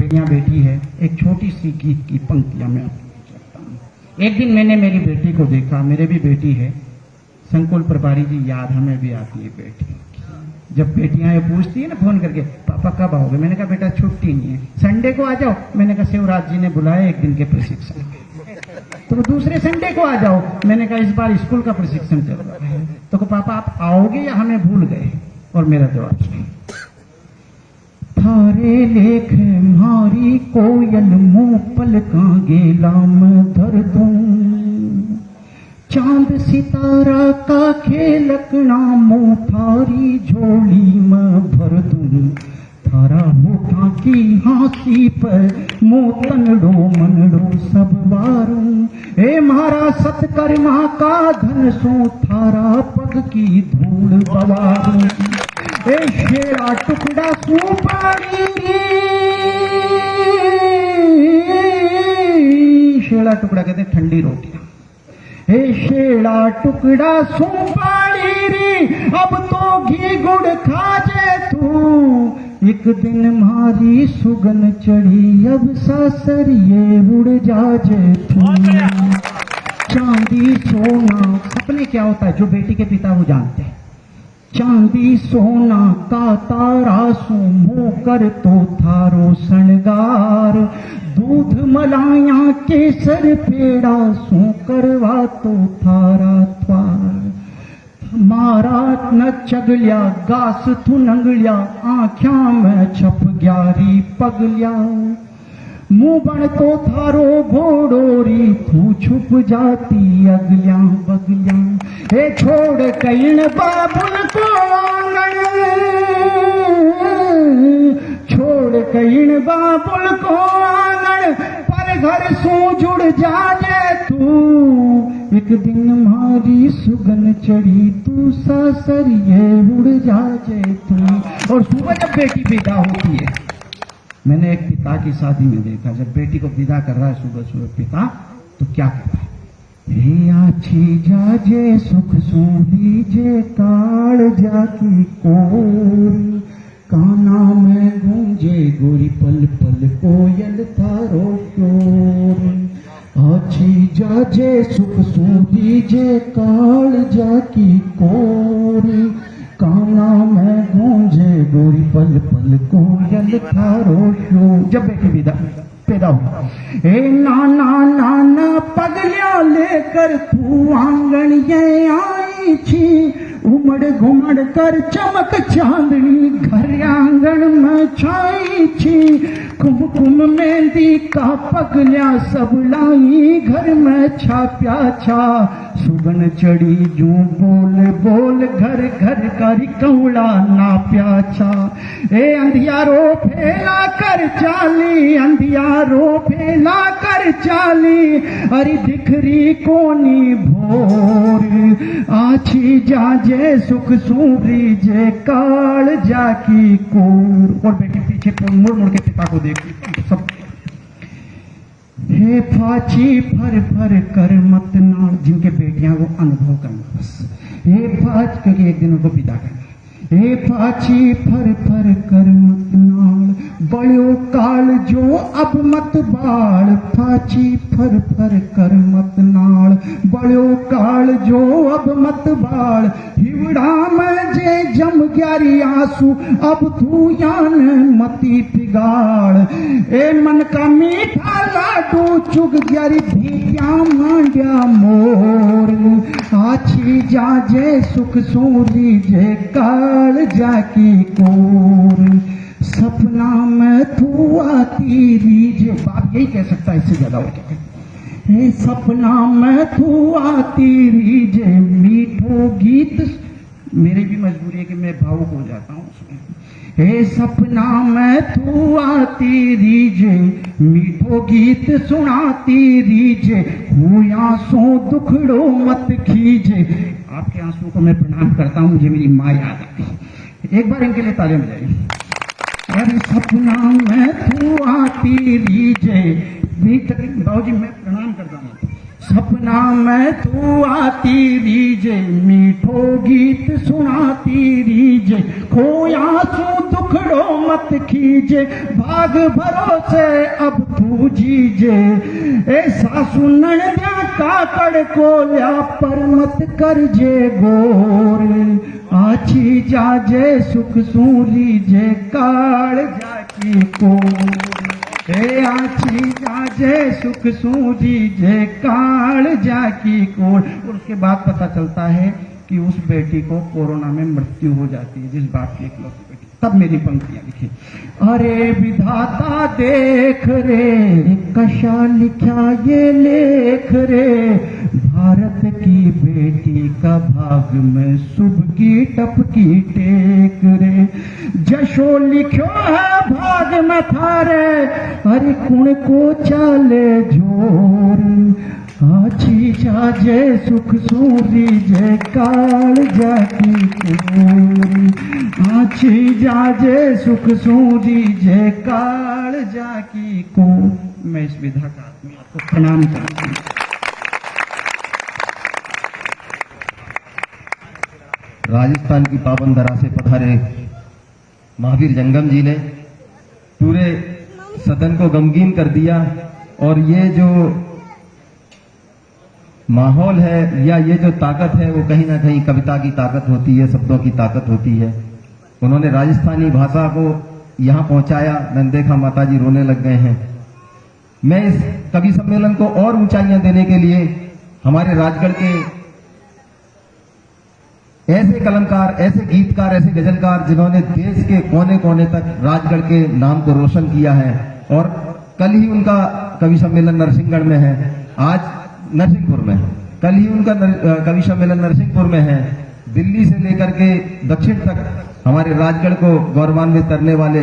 बेटियां बैठी है, एक छोटी सी गीत की पंक्तियां मैं आपको लिखता हूं। एक दिन मैंने मेरी बेटी को देखा, मेरे भी बेटी है, संकुल प्रभारी जी, याद हमें भी आती है बेटी। जब बेटियां ये पूछती है ना फोन करके, पापा कब आओगे, मैंने कहा बेटा छुट्टी नहीं है, संडे को आ जाओ। मैंने कहा शिवराज जी ने बुलाया एक दिन के प्रशिक्षण, तो दूसरे संडे को आ जाओ। मैंने कहा इस बार स्कूल का प्रशिक्षण चल रहा है। तो पापा आप आओगे या हमें भूल गए? और मेरा जवाब सुनो, थारे लेख मारी कोयल मुंह पलका गेलाम धर दूं, चांद सितारा का खेलकना मुंह थारी झोली में भर दूं, थारा होठा की हाँसी पर मुंह तनड़ो मनड़ो सब वारूं, ए मारा सतकर्मा का धन सो थारा पग की धूल बवारूं, ए शेरा टुकड़ा सुपारी, शेड़ा टुकड़ा कहते ठंडी रोटियां, हे शेड़ा टुकड़ा सुपारी री, अब तो घी गुड़ खाजे तू, एक दिन मारी सुगन चढ़ी अब सासरिये उड़ जाजे तू, चांदी सोना, सपने क्या होता है जो बेटी के पिता वो जानते हैं, चांदी सोना का तारा सुमो कर तो थारो शृंगार, दूध मलाया केसर पेड़ा सो करवा तो थारा त्वार, मारा न चगलिया गास थू नंगलिया, आँख्या में छप ग्यारी पगलिया, मुंह बन तो थारो घोड़ोरी, थू छुप जाती अगलिया बगलिया, हे छोड़ कईन बाबुल को आंगन, छोड़ कईन बाबुल को आंगन, पर घर सो जुड़ जाजे तू, एक दिन मारी सुगन चढ़ी तू सासरिये उड़ जाजे तू। और सुबह जब बेटी विदा होती है, मैंने एक पिता की शादी में देखा, जब बेटी को विदा कर रहा है सुबह सुबह पिता, तो क्या कहता है, हे आछी जाजे सुख सूदी जे काल जाकी कोर, काना में गूंजे गोरी पल पल कोयल थारो क्योर, आछी जाजे सुख सूदी जे काल जाकी कोर, काना में गूंजे गोरी पल पल कोयल थारो क्योर। जब बेटी विदा पैदा हुआ, ए नाना नाना पगलिया लेकर तू आंगन ये आई छी, उमड़ घुमड़ कर चमक चांदनी घर आंगन में छाई छी, कुमकुम मेहंदी का पगलिया सब लाई घर में छाप्या छा, सुगन चढ़ी जू बोल बोल घर घर कर कौड़ा नाप्या छा, ए अंधियारो फैला कर चाली, अंधियारो फैला कर चाली, अरे दिखरी कोनी भोर, आछी जाजे सुख सूरी जे काल जाकी कोर। और बेटी पीछे मुड़ मुड़ के पिता को देखती सब, हे फाची फर फर कर मत नाल, जिनके बेटियां वो अनुभव करना बस, हे फाच क्योंकि एक दिन उनको विदा करना, हे फाची फर फर कर मत नाल, बड़ो काल जो अब मत बाल, फाची फर फर कर मत नाल, बड़ो काल जो अब मत बाल, हिवड़ा में जे जम ग्यारी आंसू अब तू यान मती पिगाड़, ए मन का मीठा लाडू चुग ग्यारी भीत्या मांड्या मोर, आछी जाजे सुख सूरी जे काल जाकी कोर, सपना में तू आती रीजे, बाप यही कह सकता है, इससे ज्यादा हो क्या, हे सपना में तू आती रीजे मीठो गीत, मेरी भी मजबूरी है कि मैं भावुक हो जाता हूँ उसमें, हे सपना में तू आती रीजे मीठो गीत सुनाती रीजे, हुई आंसू दुखड़ो मत खीजे। आपके आंसू को मैं प्रणाम करता हूँ, मुझे मेरी माँ याद आती, एक बार इनके लिए तालियां बजाइए। अरे सपना में तू आती रीजे, बाबूजी मैं प्रणाम करता हूँ, सपना में तू आती रीजे मीठो गीत सुनाती रीजे, खोया सू दुखड़ो मत खीजे, भाग भरोसे अब तू जीजे। ए सासू नणद्या काकड़ को ल्या पर मत करजे गोर, आछी जाजे सुख सूरी जे काल जाकी को। ए आछी जाजे सुख सूरी जे काल जाकी को। और उसके बाद पता चलता है कि उस बेटी को कोरोना में मृत्यु हो जाती है, जिस बाप की इकलौती बेटी। तब मेरी पंक्तियां लिखी, अरे विधाता देख रे कशा लिखा ये लेख रे, भारत की बेटी का भाग में शुभ की टपकी टेक रे। जशो लिखो है भाग में थारे, अरे कुण को चाले जोर, आछी जाजे सुख सूरी जे काल जाकी कोरी, आछी जाजे सुख सूरी जे काल जाकी को। मैं इस विधा का आपको प्रणाम करता हूँ। राजस्थान की पावन धरा से पधारे महावीर जंगम जी ने पूरे सदन को गमगीन कर दिया। और ये जो माहौल है या ये जो ताकत है वो कहीं ना कहीं कविता की ताकत होती है, शब्दों की ताकत होती है। उन्होंने राजस्थानी भाषा को यहाँ पहुंचाया। मैंने देखा माताजी रोने लग गए हैं। मैं इस कवि सम्मेलन को और ऊंचाइयां देने के लिए हमारे राजगढ़ के ऐसे कलमकार, ऐसे गीतकार, ऐसे गजलकार जिन्होंने देश के कोने कोने तक राजगढ़ के नाम को रोशन किया है, और कल ही उनका कवि सम्मेलन नरसिंहगढ़ में है, आज नरसिंहपुर में, कल ही उनका कवि सम्मेलन नरसिंहपुर में है। दिल्ली से लेकर के दक्षिण तक हमारे राजगढ़ को गौरवान्वित करने वाले